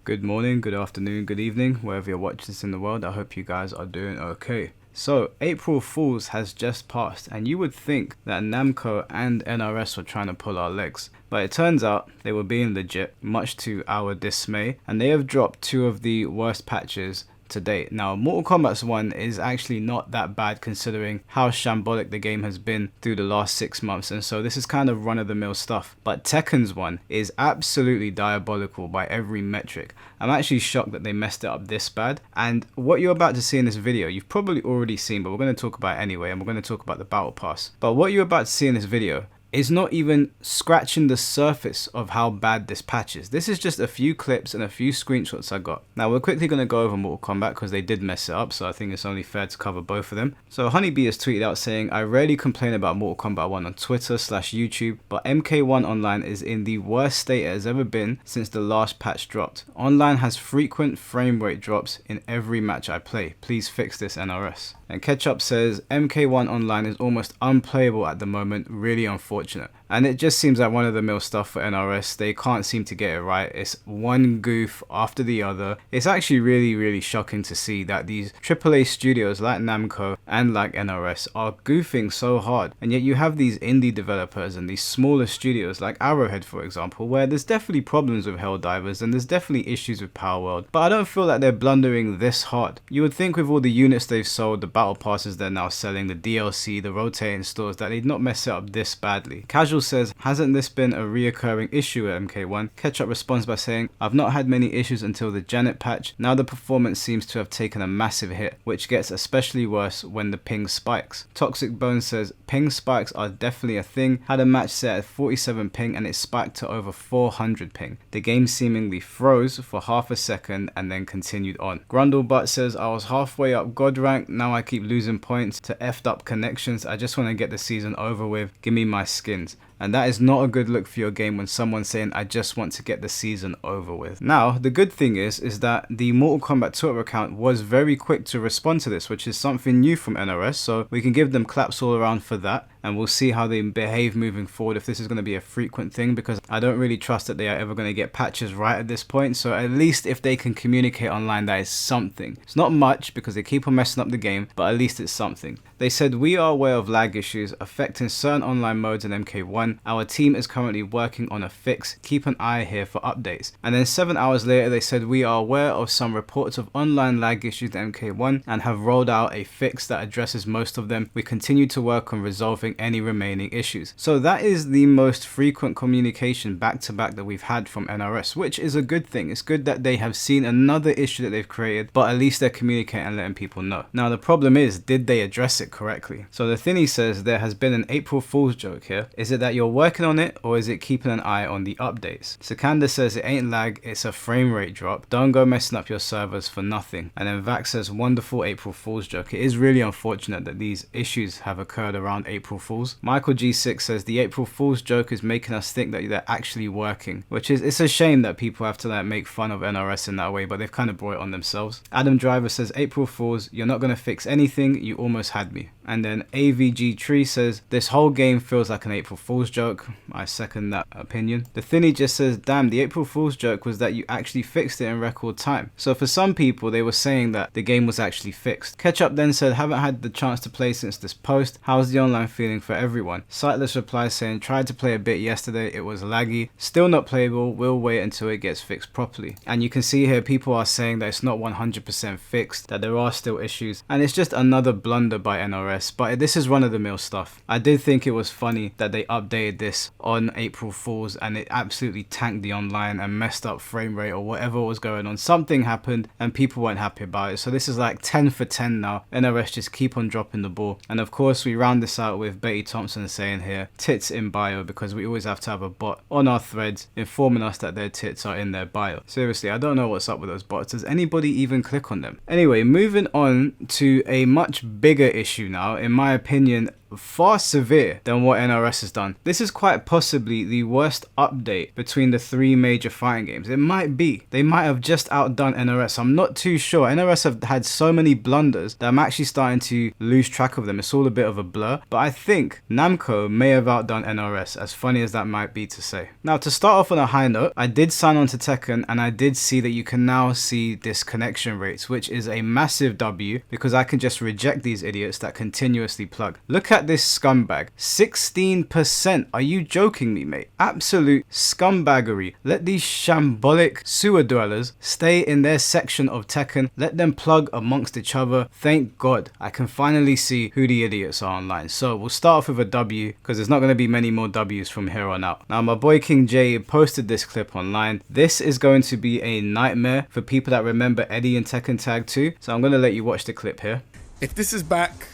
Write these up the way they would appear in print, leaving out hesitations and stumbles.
Good morning, good afternoon, good evening, wherever you're watching this in the world. I hope you guys are doing okay. So, April Fools has just passed, and you would think that Namco and NRS were trying to pull our legs. But it turns out they were being legit, much to our dismay, and they have dropped two of the worst patches to date. Now, Mortal Kombat's one is actually not that bad considering how shambolic the game has been through the last 6 months, and so this is kind of run-of-the-mill stuff. But Tekken's one is absolutely diabolical by every metric. I'm actually shocked that they messed it up this bad, and what you're about to see in this video, you've probably already seen, but we're going to talk about it anyway, and we're going to talk about the battle pass. But what you're about to see in this video is not even scratching the surface of how bad this patch is. This is just a few clips and a few screenshots I got. Now we're quickly going to go over Mortal Kombat because they did mess it up, so I think it's only fair to cover both of them. So Honeybee has tweeted out saying, I rarely complain about Mortal Kombat 1 on Twitter/YouTube, but MK1 Online is in the worst state it has ever been since the last patch dropped. Online has frequent frame rate drops in every match I play. Please fix this, NRS. And Ketchup says, MK1 Online is almost unplayable at the moment, really unfortunate. And it just seems like one-of-the-mill stuff for NRS. They can't seem to get it right. It's one goof after the other. It's actually really shocking to see that these AAA studios like Namco and like NRS are goofing so hard. And yet you have these indie developers and these smaller studios like Arrowhead, for example, where there's definitely problems with Helldivers and there's definitely issues with Power World. But I don't feel like they're blundering this hard. You would think with all the units they've sold, the battle passes they're now selling, the DLC, the rotating stores, that they'd not mess it up this badly. Casual says, hasn't this been a reoccurring issue at MK1? Ketchup responds by saying, I've not had many issues until the Janet patch. Now the performance seems to have taken a massive hit, which gets especially worse when the ping spikes. Toxic Bones says, ping spikes are definitely a thing. Had a match set at 47 ping and it spiked to over 400 ping. The game seemingly froze for half a second and then continued on. Grundlebutt says, I was halfway up God rank, now I keep losing points to effed up connections. I just want to get the season over with. Give me my skins. And that is not a good look for your game when someone's saying, I just want to get the season over with. Now, the good thing is that the Mortal Kombat Twitter account was very quick to respond to this, which is something new from NRS, so we can give them claps all around for that. And we'll see how they behave moving forward, if this is going to be a frequent thing, because I don't really trust that they are ever going to get patches right at this point. So at least if they can communicate online, that is something. It's not much because they keep on messing up the game, but at least it's something. They said, we are aware of lag issues affecting certain online modes in MK1. Our team is currently working on a fix. Keep an eye here for updates. And then 7 hours later, they said, we are aware of some reports of online lag issues in MK1 and have rolled out a fix that addresses most of them. We continue to work on resolving any remaining issues. So that is the most frequent communication back to back that we've had from NRS, which is a good thing. It's good that they have seen another issue that they've created, but at least they're communicating and letting people know. Now the problem is, did they address it correctly? So the Thinny says, there has been an April Fool's joke here. Is it that you're working on it, or is it keeping an eye on the updates? Sikanda says, it ain't lag, it's a frame rate drop. Don't go messing up your servers for nothing. And then Vax says, wonderful April Fool's joke. It is really unfortunate that these issues have occurred around April Fools. Michael G6 says, the April Fool's joke is making us think that they're actually working, which is, it's a shame that people have to like make fun of NRS in that way, but they've kind of brought it on themselves. Adam Driver says, April Fools, you're not going to fix anything, you almost had me. And then AVG Tree says, this whole game feels like an April Fool's joke. I second that opinion. The Thinny just says, damn, the April Fool's joke was that you actually fixed it in record time. So for some people, they were saying that the game was actually fixed. Ketchup then said, haven't had the chance to play since this post. How's the online feeling for everyone? Sightless replies saying, tried to play a bit yesterday, it was laggy. Still not playable, we'll wait until it gets fixed properly. And you can see here, people are saying that it's not 100% fixed, that there are still issues. And it's just another blunder by NRS. But this is run-of-the-mill stuff. I did think it was funny that they updated this on April Fools and it absolutely tanked the online and messed up frame rate or whatever was going on. Something happened and people weren't happy about it. So this is like 10 for 10 now. NRS just keep on dropping the ball. And of course we round this out with Betty Thompson saying here, tits in bio, because we always have to have a bot on our threads informing us that their tits are in their bio. Seriously, I don't know what's up with those bots. Does anybody even click on them? Anyway, moving on to a much bigger issue now. In my opinion, far severe than what NRS has done. This is quite possibly the worst update between the 3 major fighting games. It might be. They might have just outdone NRS. I'm not too sure. NRS have had so many blunders that I'm actually starting to lose track of them. It's all a bit of a blur. But I think Namco may have outdone NRS, as funny as that might be to say. Now, to start off on a high note, I did sign on to Tekken and I did see that you can now see disconnection rates, which is a massive W because I can just reject these idiots that continuously plug. Look at this scumbag. 16%. Are you joking me, mate? Absolute scumbaggery. Let these shambolic sewer dwellers stay in their section of Tekken. Let them plug amongst each other. Thank God I can finally see who the idiots are online. So we'll start off with a W because there's not going to be many more W's from here on out. Now, my boy King J posted this clip online. This is going to be a nightmare for people that remember Eddie in Tekken Tag 2. So I'm going to let you watch the clip here. If this is back,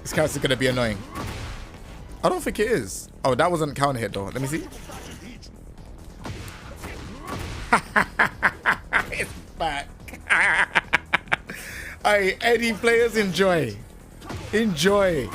this character's going to be annoying. I don't think it is. Oh, that wasn't counter hit though. Let me see. It's back. Hey, Eddie players, enjoy. Enjoy.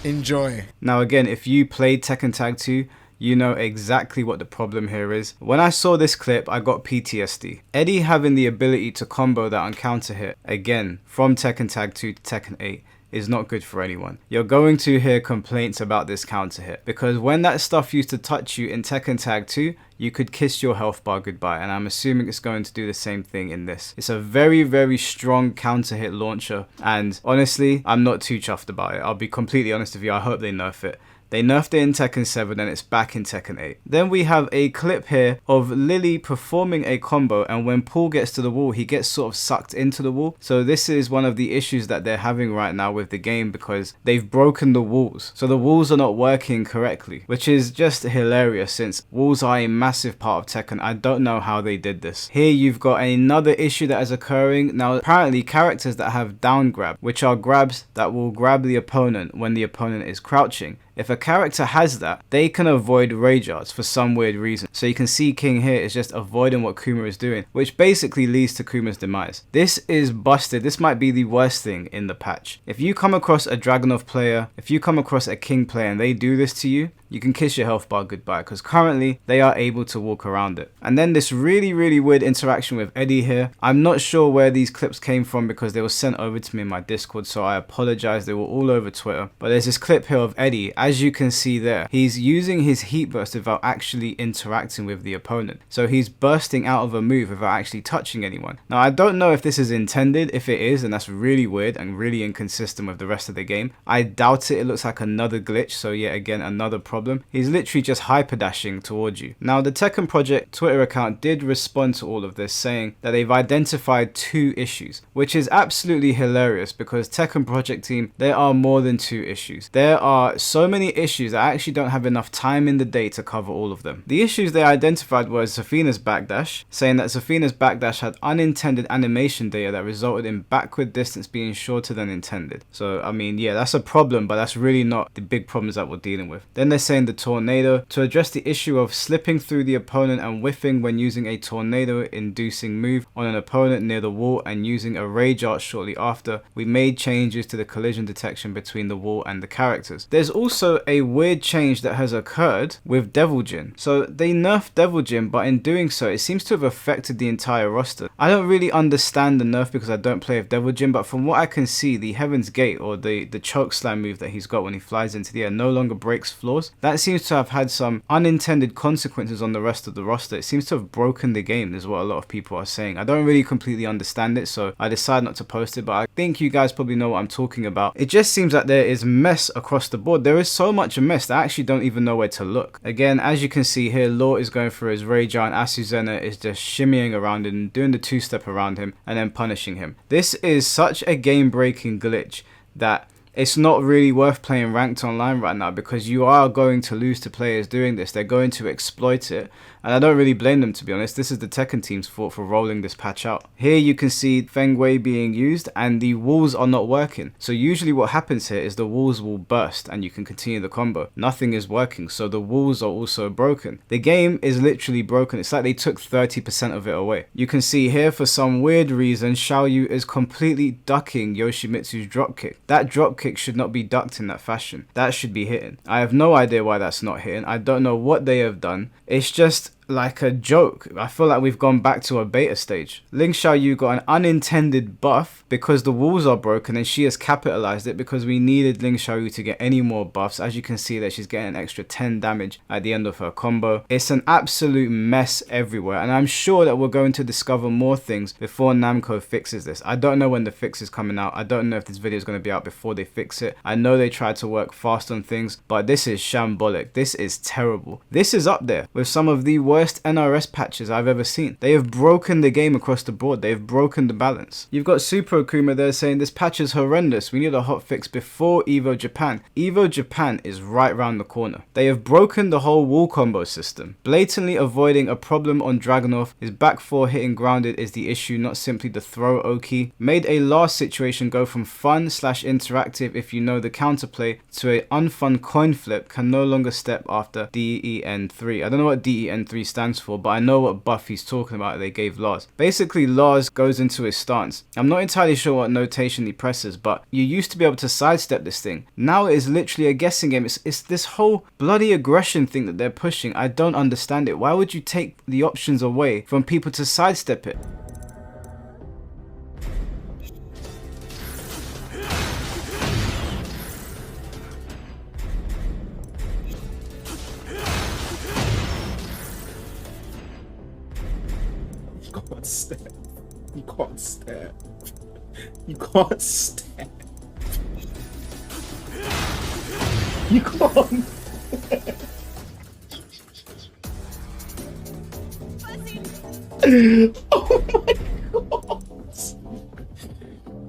Enjoy. Now again, if you played Tekken Tag 2, you know exactly what the problem here is. When I saw this clip, I got PTSD. Eddie having the ability to combo that on counter hit, again, from Tekken Tag 2 to Tekken 8, is not good for anyone. You're going to hear complaints about this counter hit because when that stuff used to touch you in Tekken Tag 2, you could kiss your health bar goodbye, and I'm assuming it's going to do the same thing in this. It's a very, very strong counter hit launcher, and honestly, I'm not too chuffed about it. I'll be completely honest with you, I hope they nerf it. They nerfed it in Tekken 7 and it's back in Tekken 8. Then we have a clip here of Lily performing a combo, and when Paul gets to the wall, he gets sort of sucked into the wall. So this is one of the issues that they're having right now with the game because they've broken the walls. So the walls are not working correctly, which is just hilarious since walls are a massive part of Tekken. I don't know how they did this. Here you've got another issue that is occurring. Now apparently characters that have down grab, which are grabs that will grab the opponent when the opponent is crouching, if a character has that, they can avoid rage arts for some weird reason. So you can see King here is just avoiding what Kuma is doing, which basically leads to Kuma's demise. This is busted. This might be the worst thing in the patch. If you come across a Dragunov player, if you come across a King player and they do this to you, you can kiss your health bar goodbye because currently they are able to walk around it. And then this really, really weird interaction with Eddie here. I'm not sure where these clips came from because they were sent over to me in my Discord, so I apologize. They were all over Twitter. But there's this clip here of Eddie. As you can see there, he's using his heat burst without actually interacting with the opponent. So he's bursting out of a move without actually touching anyone. Now, I don't know if this is intended. If it is, then that's really weird and really inconsistent with the rest of the game. I doubt it. It looks like another glitch. So yet again, another problem. He's literally just hyper dashing towards you. Now, the Tekken Project Twitter account did respond to all of this, saying that they've identified 2 issues, which is absolutely hilarious because Tekken Project team, there are more than 2 issues. There are so many issues that I actually don't have enough time in the day to cover all of them. The issues they identified was Safina's backdash, saying that Safina's backdash had unintended animation data that resulted in backward distance being shorter than intended. So, I mean, yeah, that's a problem, but that's really not the big problems that we're dealing with. Then they're saying the tornado to address the issue of slipping through the opponent and whiffing when using a tornado inducing move on an opponent near the wall and using a rage art shortly after. We made changes to the collision detection between the wall and the characters. There's also a weird change that has occurred with Devil Jin. So they nerfed Devil Jin, but in doing so it seems to have affected the entire roster. I don't really understand the nerf because I don't play with Devil Jin, but from what I can see, the Heaven's Gate or the choke slam move that he's got when he flies into the air no longer breaks floors. That seems to have had some unintended consequences on the rest of the roster. It seems to have broken the game, is what a lot of people are saying. I don't really completely understand it, so I decided not to post it, but I think you guys probably know what I'm talking about. It just seems like there is mess across the board. There is so much mess that I actually don't even know where to look. Again, as you can see here, Law is going through his rage art and Asuzena is just shimmying around him, doing the 2-step around him and then punishing him. This is such a game-breaking glitch that it's not really worth playing ranked online right now because you are going to lose to players doing this. They're going to exploit it And I don't really blame them, to be honest. This is the Tekken team's fault for rolling this patch out. Here you can see Feng Wei being used and the walls are not working. So usually what happens here is the walls will burst and you can continue the combo. Nothing is working, so the walls are also broken. The game is literally broken. It's like they took 30% of it away. You can see here, for some weird reason, Xiaoyu is completely ducking Yoshimitsu's dropkick. That dropkick should not be ducked in that fashion. That should be hitting. I have no idea why that's not hitting. I don't know what they have done. It's just like a joke. I feel like we've gone back to a beta stage. Ling Xiaoyu got an unintended buff because the walls are broken, and she has capitalized it because we needed Ling Xiaoyu to get any more buffs. As you can see that she's getting an extra 10 damage at the end of her combo. It's an absolute mess everywhere, and I'm sure that we're going to discover more things before Namco fixes this. I don't know when the fix is coming out. I don't know if this video is going to be out before they fix it. I know they tried to work fast on things, but this is shambolic. This is terrible. This is up there with some of the worst NRS patches I've ever seen. They have broken the game across the board. They have broken the balance. You've got Super Akuma there saying this patch is horrendous. We need a hot fix before Evo Japan. Evo Japan is right round the corner. They have broken the whole wall combo system. Blatantly avoiding a problem on Dragunov. His back 4 hitting grounded is the issue, not simply the throw Oki. Made a last situation go from fun / interactive if you know the counterplay to a unfun coin flip. Can no longer step after DEN3. I don't know what DEN3 stands for, but I know what buff he's talking about they gave Lars. Basically, Lars goes into his stance. I'm not entirely sure what notation he presses, but you used to be able to sidestep this thing. Now it is literally a guessing game. It's this whole bloody aggression thing that they're pushing. I don't understand it. Why would you take the options away from people to sidestep it? You can't step. You can't step. You can't step. You can't. Oh my god.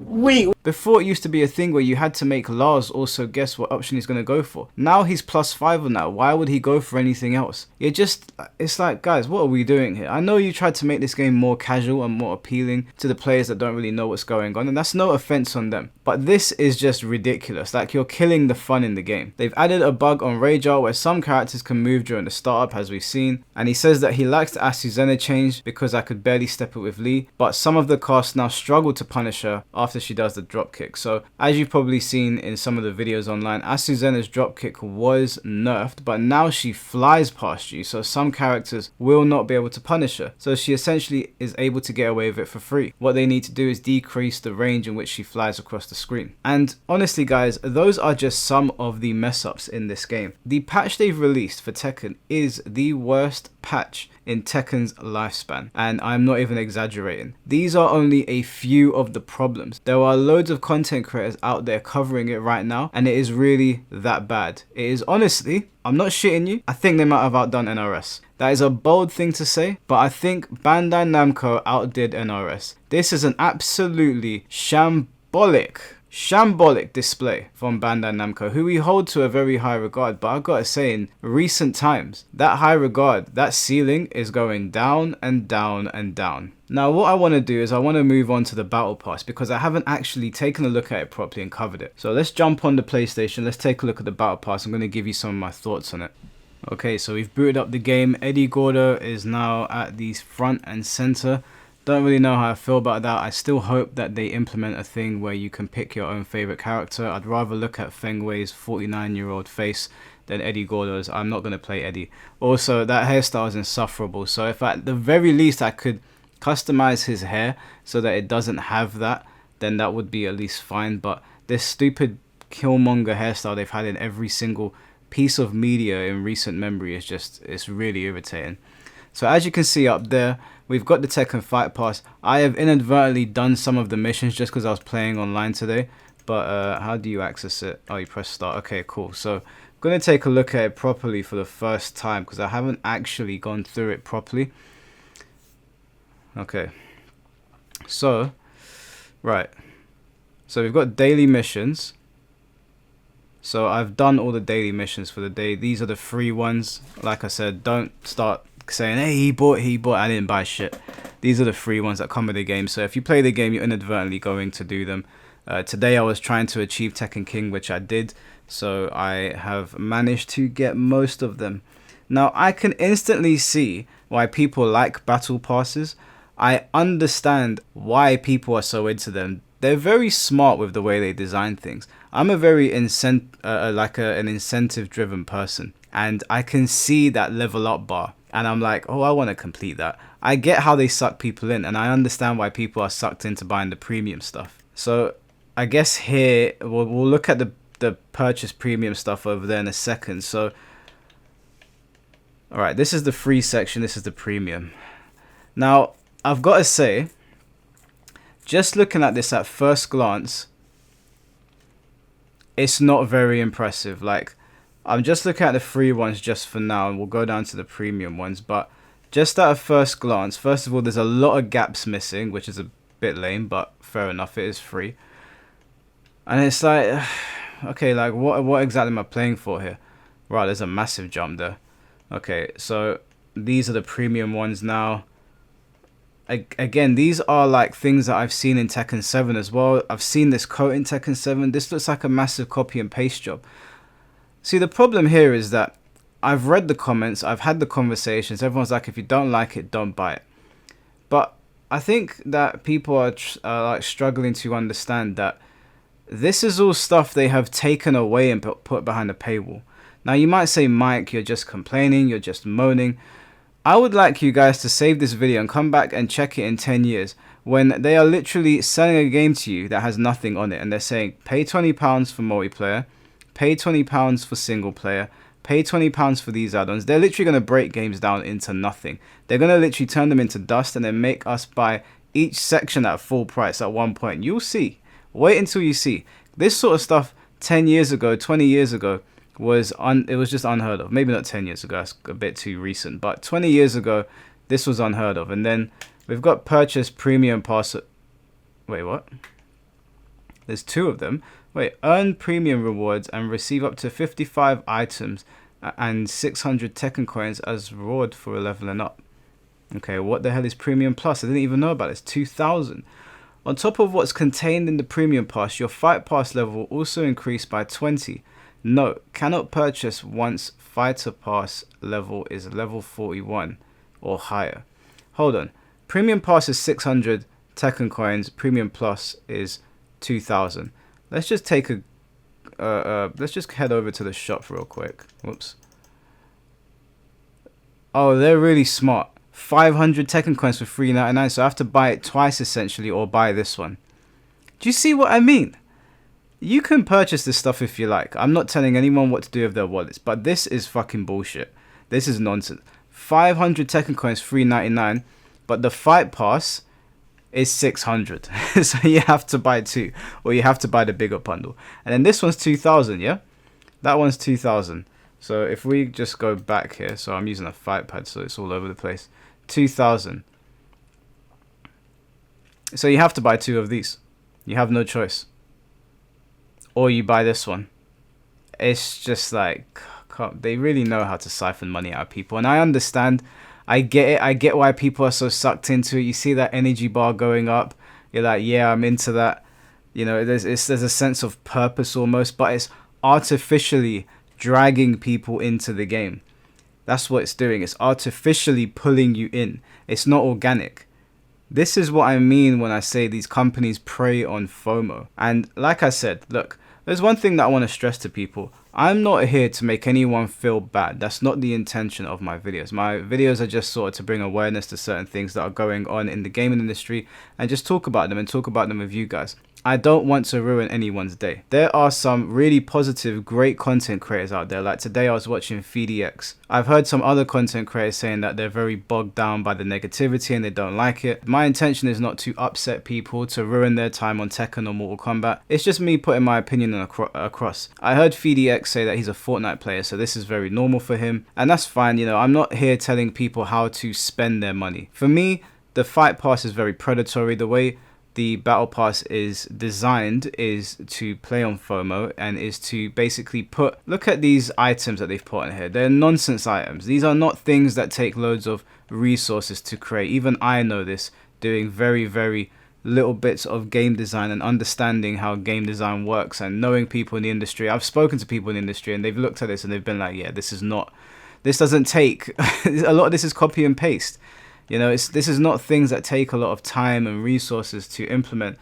Wait. Before it used to be a thing where you had to make Lars also guess what option he's going to go for. Now he's +5 on that. Why would he go for anything else? It's like, guys, what are we doing here? I know you tried to make this game more casual and more appealing to the players that don't really know what's going on, and that's no offense on them. But this is just ridiculous. Like, you're killing the fun in the game. They've added a bug on Rajar where some characters can move during the startup, as we've seen, and he says that he likes the Asuzena change because I could barely step it with Lee, but some of the cast now struggle to punish her after she does the dropkick. So as you've probably seen in some of the videos online, Asuzena's dropkick was nerfed, but now she flies past you, so some characters will not be able to punish her. So she essentially is able to get away with it for free. What they need to do is decrease the range in which she flies across the screen. And honestly guys, those are just some of the mess ups in this game. The patch they've released for Tekken is the worst patch in Tekken's lifespan, and I'm not even exaggerating. These are only a few of the problems. There are loads of content creators out there covering it right now, and it is really that bad. It is honestly, I'm not shitting you, I think they might have outdone NRS. That is a bold thing to say, but I think Bandai Namco outdid NRS. This is an absolutely shambolic display from Bandai Namco, who we hold to a very high regard. But I've got to say, in recent times, that high regard, that ceiling is going down and down and down. Now what I want to do is I want to move on to the battle pass, because I haven't actually taken a look at it properly and covered it. So let's jump on the PlayStation, let's take a look at the battle pass. I'm going to give you some of my thoughts on it. Okay, so we've booted up the game. Eddie Gordo is now at the front and center. Don't really know how I feel about that. I still hope that they implement a thing where you can pick your own favorite character. I'd rather look at Feng Wei's 49-year-old face than Eddie Gordo's. I'm not going to play Eddie. Also, that hairstyle is insufferable. So if at the very least I could customize his hair so that it doesn't have that, then that would be at least fine. But this stupid Killmonger hairstyle they've had in every single piece of media in recent memory is just, it's really irritating. So as you can see up there, we've got the Tekken Fight Pass. I have inadvertently done some of the missions just because I was playing online today. But how do you access it? Oh, you press start. Okay, cool. So I'm going to take a look at it properly for the first time because I haven't actually gone through it properly. Okay. So, right. So we've got daily missions. So I've done all the daily missions for the day. These are the free ones. Like I said, don't start saying, hey, he bought, I didn't buy shit. These are the free ones that come with the game. So if you play the game, you're inadvertently going to do them. Today I was trying to achieve Tekken King, which I did. So I have managed to get most of them. Now I can instantly see why people like battle passes. I understand why people are so into them. They're very smart with the way they design things. I'm a very an incentive driven person, and I can see that level up bar, and I'm like, oh, I want to complete that. I get how they suck people in, and I understand why people are sucked into buying the premium stuff. So I guess here we'll look at the purchase premium stuff over there in a second. So all right, this is the free section, this is the premium. Now I've got to say, just looking at this at first glance, it's not very impressive. Like, I'm just looking at the free ones just for now, and we'll go down to the premium ones. But just at a first glance, first of all, there's a lot of gaps missing, which is a bit lame, but fair enough, it is free. And it's like, okay, like what exactly am I playing for here? Right, there's a massive jump there. Okay, so these are the premium ones now. Again, these are like things that I've seen in Tekken 7 as well. I've seen this coat in Tekken 7. This looks like a massive copy and paste job. See, the problem here is that I've read the comments, I've had the conversations. Everyone's like, if you don't like it, don't buy it. But I think that people are like struggling to understand that this is all stuff they have taken away and put behind a paywall. Now, you might say, Mike, you're just complaining, you're just moaning. I would like you guys to save this video and come back and check it in 10 years when they are literally selling a game to you that has nothing on it, and they're saying pay £20 for multiplayer, pay £20 for single player, pay £20 for these add-ons. They're literally going to break games down into nothing. They're going to literally turn them into dust and then make us buy each section at full price at one point. You'll see. Wait until you see. This sort of stuff 10 years ago, 20 years ago, it was just unheard of. Maybe not 10 years ago, that's a bit too recent, but 20 years ago this was unheard of. And then we've got purchase premium pass. Wait, what? There's two of them. Wait, earn premium rewards and receive up to 55 items and 600 Tekken coins as reward for leveling up. Okay, what the hell is premium plus? I didn't even know about this. 2,000. On top of what's contained in the premium pass, your fight pass level will also increase by 20. Note, cannot purchase once fighter pass level is level 41 or higher. Hold on. Premium pass is 600 Tekken coins. Premium plus is 2,000. Let's just take let's just head over to the shop real quick. Whoops. Oh, they're really smart. 500 Tekken coins for $3.99, so I have to buy it twice essentially, or buy this one. Do you see what I mean? You can purchase this stuff if you like. I'm not telling anyone what to do with their wallets, but this is fucking bullshit. This is nonsense. 500 Tekken coins, $3.99, but the fight pass is 600. So you have to buy two, or you have to buy the bigger bundle. And then this one's 2,000, yeah? That one's 2,000. So if we just go back here, so I'm using a fight pad, so it's all over the place. 2,000. So you have to buy two of these. You have no choice. Or you buy this one. It's just like, they really know how to siphon money out of people. And I understand. I get it. I get why people are so sucked into it. You see that energy bar going up. You're like, yeah, I'm into that. You know, there's a sense of purpose almost. But it's artificially dragging people into the game. That's what it's doing. It's artificially pulling you in. It's not organic. This is what I mean when I say these companies prey on FOMO. And like I said, look, there's one thing that I want to stress to people. I'm not here to make anyone feel bad. That's not the intention of my videos. My videos are just sort of to bring awareness to certain things that are going on in the gaming industry and just talk about them and talk about them with you guys. I don't want to ruin anyone's day. There are some really positive, great content creators out there. Like today I was watching FDX. I've heard some other content creators saying that they're very bogged down by the negativity and they don't like it. My intention is not to upset people, to ruin their time on Tekken or Mortal Kombat. It's just me putting my opinion across. I heard FDX say that he's a Fortnite player, so this is very normal for him. And that's fine, you know, I'm not here telling people how to spend their money. For me, the fight pass is very predatory. The way the battle pass is designed is to play on FOMO, and is to basically look at these items that they've put in here. They're nonsense items. These are not things that take loads of resources to create. Even I know this, doing very, very little bits of game design and understanding how game design works and knowing people in the industry. I've spoken to people in the industry and they've looked at this and they've been like, yeah, this doesn't take a lot of this is copy and paste. You know, this is not things that take a lot of time and resources to implement.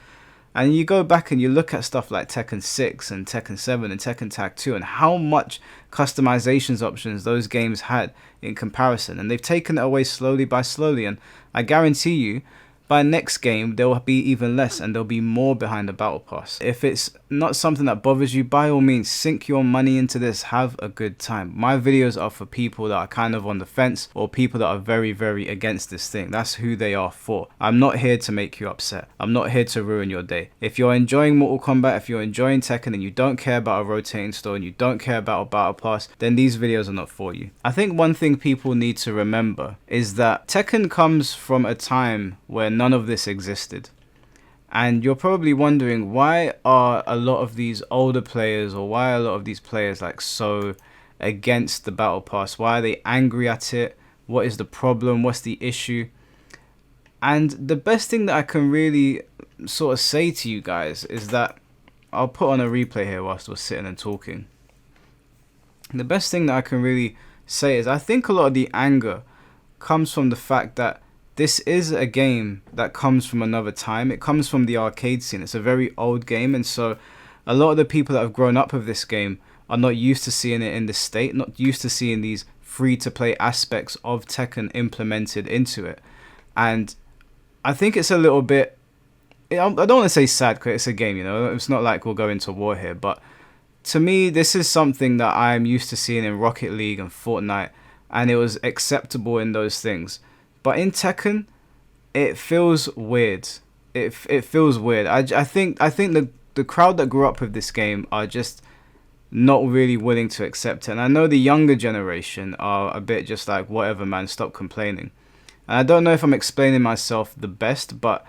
And you go back and you look at stuff like Tekken 6 and Tekken 7 and Tekken Tag 2 and how much customizations options those games had in comparison. And they've taken it away slowly by slowly. And I guarantee you, by next game, there will be even less and there'll be more behind the battle pass. If it's not something that bothers you, by all means, sink your money into this. Have a good time. My videos are for people that are kind of on the fence or people that are very, very against this thing. That's who they are for. I'm not here to make you upset. I'm not here to ruin your day. If you're enjoying Mortal Kombat, if you're enjoying Tekken and you don't care about a rotating store and you don't care about a battle pass, then these videos are not for you. I think one thing people need to remember is that Tekken comes from a time where none of this existed. And you're probably wondering, why are a lot of these older players, or why are a lot of these players like so against the battle pass? Why are they angry at it? What is the problem? What's the issue? And the best thing that I can really sort of say to you guys is that I'll put on a replay here whilst we're sitting and talking. The best thing that I can really say is I think a lot of the anger comes from the fact that this is a game that comes from another time. It comes from the arcade scene. It's a very old game, and so a lot of the people that have grown up with this game are not used to seeing it in this state, not used to seeing these free-to-play aspects of Tekken implemented into it. And I think it's a little bit... I don't want to say sad because it's a game, you know. It's not like we'll go into war here, but to me, this is something that I'm used to seeing in Rocket League and Fortnite, and it was acceptable in those things. But in Tekken, it feels weird. It feels weird. I think the crowd that grew up with this game are just not really willing to accept it. And I know the younger generation are a bit just like, whatever, man, stop complaining. And I don't know if I'm explaining myself the best, but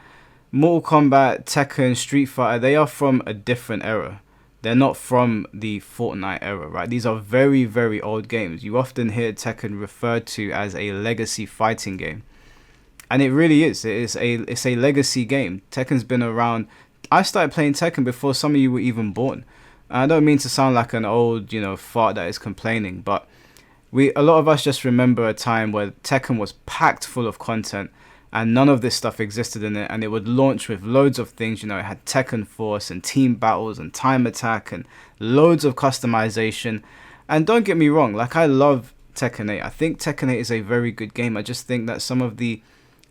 Mortal Kombat, Tekken, Street Fighter, they are from a different era. They're not from the Fortnite era, right? These are very, very old games. You often hear Tekken referred to as a legacy fighting game. And it really is. It's a legacy game. Tekken's been around. I started playing Tekken before some of you were even born. And I don't mean to sound like an old, fart that is complaining, but a lot of us just remember a time where Tekken was packed full of content and none of this stuff existed in it, and it would launch with loads of things. It had Tekken Force and team battles and time attack and loads of customization. And don't get me wrong, like, I love Tekken 8. I think Tekken 8 is a very good game. I just think that some of the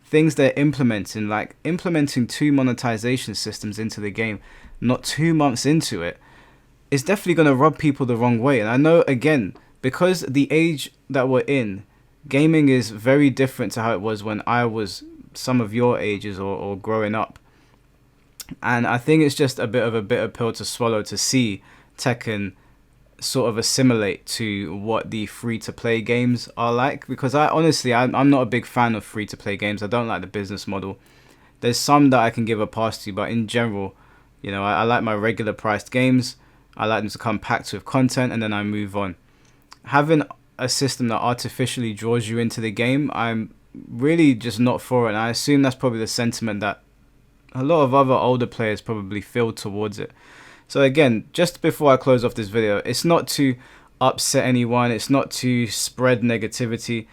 things they're implementing, like implementing 2 monetization systems into the game not 2 months into it, is definitely going to rub people the wrong way. And I know, again, because the age that we're in, gaming is very different to how it was when I was some of your ages or growing up. And I think it's just a bit of a bitter pill to swallow to see Tekken sort of assimilate to what the free-to-play games are like, because I'm not a big fan of free-to-play games. I don't like the business model. There's some that I can give a pass to, but in general, I like my regular priced games. I like them to come packed with content, and then I move on. Having a system that artificially draws you into the game, I'm really just not for it. And I assume that's probably the sentiment that a lot of other older players probably feel towards it. So again, just before I close off this video, it's not to upset anyone, it's not to spread negativity.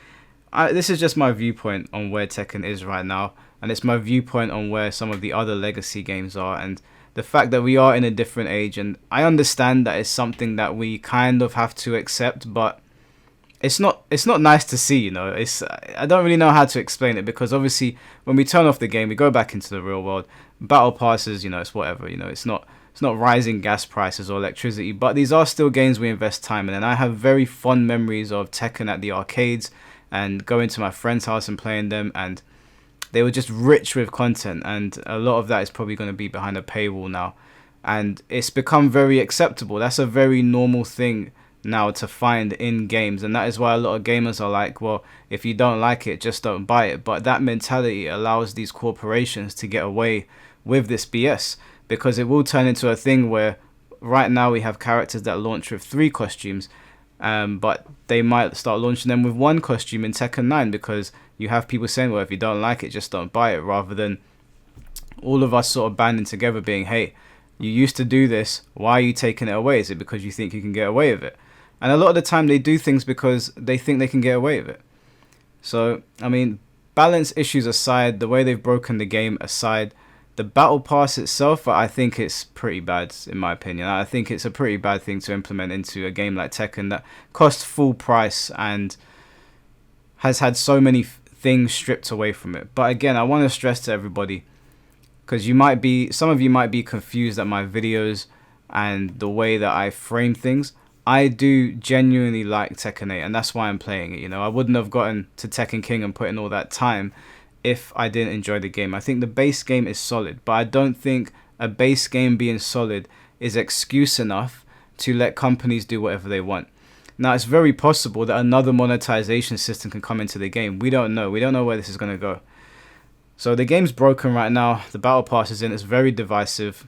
This is just my viewpoint on where Tekken is right now, and it's my viewpoint on where some of the other legacy games are, and the fact that we are in a different age. And I understand that it's something that we kind of have to accept, but it's not nice to see, I don't really know how to explain it, because obviously when we turn off the game, we go back into the real world. Battle passes, it's whatever, it's not rising gas prices or electricity, but these are still games we invest time in. And I have very fond memories of Tekken at the arcades and going to my friend's house and playing them, and they were just rich with content, and a lot of that is probably going to be behind a paywall now, and it's become very acceptable. That's a very normal thing now to find in games, and that is why a lot of gamers are like, well, if you don't like it, just don't buy it. But that mentality allows these corporations to get away with this BS, because it will turn into a thing where right now we have characters that launch with 3 costumes, but they might start launching them with 1 costume in Tekken 9, because you have people saying, well, if you don't like it, just don't buy it, rather than all of us sort of banding together being, hey, you used to do this, why are you taking it away? Is it because you think you can get away with it? And a lot of the time they do things because they think they can get away with it. So, I mean, balance issues aside, the way they've broken the game aside, the battle pass itself, I think it's pretty bad, in my opinion. I think it's a pretty bad thing to implement into a game like Tekken that costs full price and has had so many things stripped away from it. But again, I want to stress to everybody, because some of you might be confused at my videos and the way that I frame things. I do genuinely like Tekken 8, and that's why I'm playing it. You know, I wouldn't have gotten to Tekken King and put in all that time if I didn't enjoy the game. I think the base game is solid, but I don't think a base game being solid is excuse enough to let companies do whatever they want. Now, it's very possible that another monetization system can come into the game. We don't know. We don't know where this is going to go. So the game's broken right now. The battle pass is in. It's very divisive.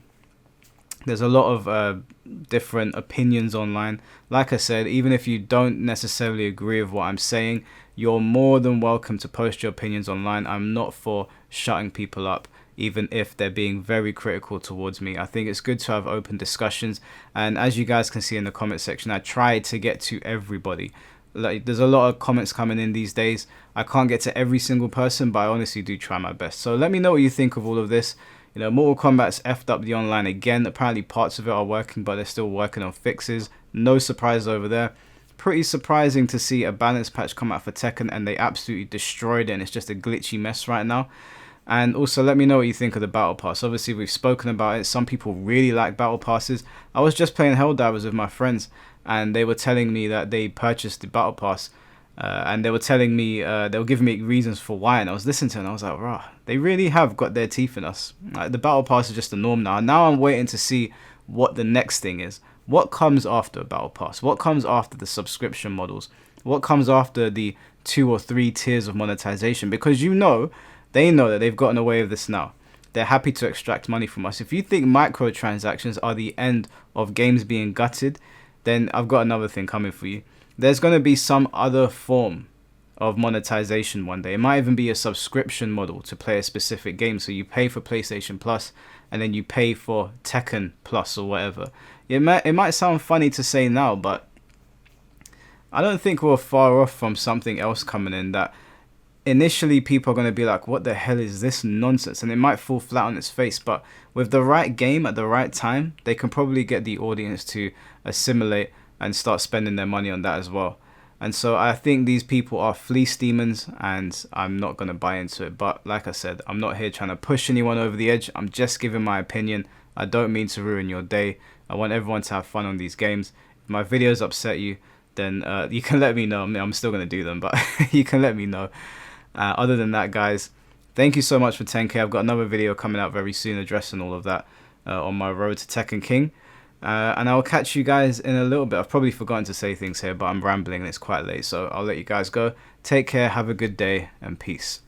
There's a lot of different opinions online. Like I said, even if you don't necessarily agree with what I'm saying, you're more than welcome to post your opinions online. I'm not for shutting people up, even if they're being very critical towards me. I think it's good to have open discussions. And as you guys can see in the comment section, I try to get to everybody. Like, there's a lot of comments coming in these days. I can't get to every single person, but I honestly do try my best. So let me know what you think of all of this. You know, Mortal Kombat's effed up the online again. Apparently parts of it are working, but they're still working on fixes. No surprise over there. Pretty surprising to see a balance patch come out for Tekken, and they absolutely destroyed it, and it's just a glitchy mess right now. And also let me know what you think of the battle pass. Obviously we've spoken about it. Some people really like battle passes. I was just playing Helldivers with my friends, and they were telling me that they purchased the battle pass, and they were telling me, they were giving me reasons for why, and I was listening to it, and I was like, rah, they really have got their teeth in us. Like, the battle pass is just the norm now. Now I'm waiting to see what the next thing is. What comes after a battle pass? What comes after the subscription models? What comes after the 2 or 3 tiers of monetization? Because they know that they've gotten away with this now. They're happy to extract money from us. If you think microtransactions are the end of games being gutted, then I've got another thing coming for you. There's going to be some other form of monetization one day. It might even be a subscription model to play a specific game. So you pay for PlayStation Plus, and then you pay for Tekken Plus or whatever. It might sound funny to say now, but I don't think we're far off from something else coming in that initially people are going to be like, what the hell is this nonsense? And it might fall flat on its face, but with the right game at the right time, they can probably get the audience to assimilate and start spending their money on that as well. And so I think these people are fleece demons, and I'm not going to buy into it. But like I said, I'm not here trying to push anyone over the edge. I'm just giving my opinion. I don't mean to ruin your day. I want everyone to have fun on these games. If my videos upset you, then you can let me know. I mean, I'm still going to do them, but you can let me know. Other than that, guys, thank you so much for 10k. I've got another video coming out very soon addressing all of that on my road to Tekken King. And I'll catch you guys in a little bit. I've probably forgotten to say things here, but I'm rambling and it's quite late, so I'll let you guys go. Take care, have a good day, and peace.